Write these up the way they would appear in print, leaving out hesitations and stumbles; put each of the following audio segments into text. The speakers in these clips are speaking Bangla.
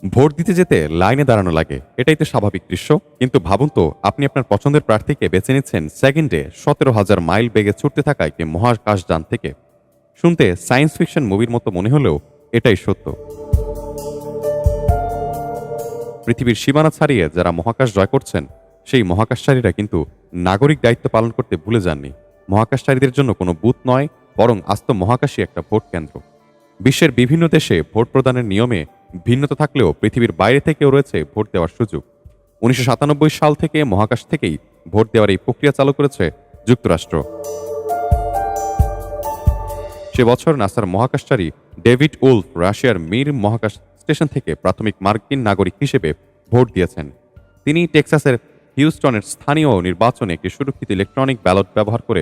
ভোট দিতে যেতে লাইনে দাঁড়ানো লাগে, এটাই তো স্বাভাবিক দৃশ্য। কিন্তু ভাবুন তো, আপনি আপনার পছন্দের প্রার্থীকে বেছে নিচ্ছেন সেকেন্ডে 17,000 মাইল বেগে ছুটতে থাকা একটি মহাকাশযান থেকে। শুনতে সায়েন্স ফিকশন মুভির মতো মনে হলেও এটাই সত্য। পৃথিবীর সীমানা ছাড়িয়ে যারা মহাকাশ জয় করছেন, সেই মহাকাশচারীরা কিন্তু নাগরিক দায়িত্ব পালন করতে ভুলে যাননি। মহাকাশচারীদের জন্য কোনো বুথ নয়, বরং আস্ত মহাকাশই একটা ভোট কেন্দ্র। বিশ্বের বিভিন্ন দেশে ভোট প্রদানের নিয়মে ভিন্নতা থাকলেও পৃথিবীর বাইরে থেকেও রয়েছে ভোট দেওয়ার সুযোগ। 1997 সাল থেকে মহাকাশ থেকেই ভোট দেওয়ার এই প্রক্রিয়া চালু করেছে যুক্তরাষ্ট্র। সে বছর নাসার মহাকাশচারী ডেভিড উলফ রাশিয়ার মির মহাকাশ স্টেশন থেকে প্রাথমিক মার্কিন নাগরিক হিসেবে ভোট দিয়েছেন। তিনি টেক্সাসের হিউস্টনের স্থানীয় নির্বাচনে একটি সুরক্ষিত ইলেকট্রনিক ব্যালট ব্যবহার করে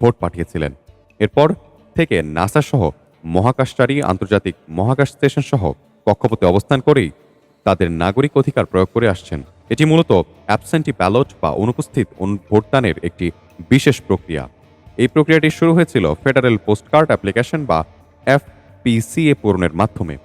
ভোট পাঠিয়েছিলেন। এরপর থেকে নাসা সহ মহাকাশচারী আন্তর্জাতিক মহাকাশ স্টেশন সহ কক্ষপথে অবস্থান করেই তাদের নাগরিক অধিকার প্রয়োগ করে আসছেন। এটি মূলত অ্যাবসেন্টি ব্যালট বা অনুপস্থিত ভোটদানের একটি বিশেষ প্রক্রিয়া। এই প্রক্রিয়াটি শুরু হয়েছিল ফেডারেল পোস্টকার্ড অ্যাপ্লিকেশন বা এফপিসিএ পূরণের মাধ্যমে,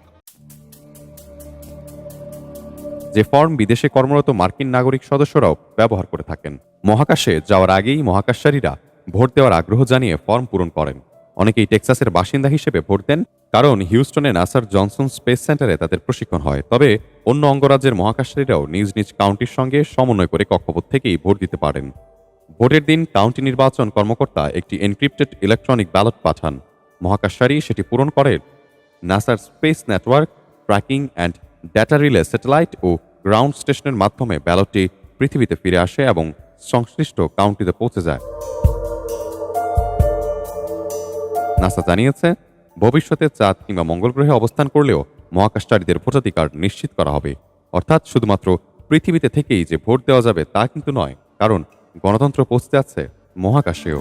যে ফর্ম বিদেশে কর্মরত মার্কিন নাগরিক সদস্যরাও ব্যবহার করে থাকেন। মহাকাশে যাওয়ার আগেই মহাকাশচারীরা ভোট দেওয়ার আগ্রহ জানিয়ে ফর্ম পূরণ করেন। অনেকেই টেক্সাসের বাসিন্দা হিসেবে ভোট দেন, কারণ হিউস্টনে নাসার জনসন স্পেস সেন্টারে তাদের প্রশিক্ষণ হয়। তবে অন্য অঙ্গরাজ্যের মহাকাশচারীরাও নিজ নিজ কাউন্টির সঙ্গে সমন্বয় করে কক্ষপথ থেকেই ভোট দিতে পারেন। ভোটের দিন কাউন্টি নির্বাচন কর্মকর্তা একটি এনক্রিপ্টেড ইলেকট্রনিক ব্যালট পাঠান। মহাকাশচারী সেটি পূরণ করেন। নাসার space network, tracking and data relay satellite ও গ্রাউন্ড স্টেশনের মাধ্যমে ব্যালটটি পৃথিবীতে ফিরে আসে এবং সংশ্লিষ্ট কাউন্টিতে পৌঁছে যায়। নাসা জানিয়েছে, ভবিষ্যতে চাঁদ কিংবা মঙ্গল গ্রহে অবস্থান করলেও মহাকাশচারীদের ভোটাধিকার নিশ্চিত করা হবে। অর্থাৎ শুধুমাত্র পৃথিবীতে থেকেই যে ভোট দেওয়া যাবে তা কিন্তু নয়, কারণ গণতন্ত্র পৌঁছতে আছে মহাকাশেও।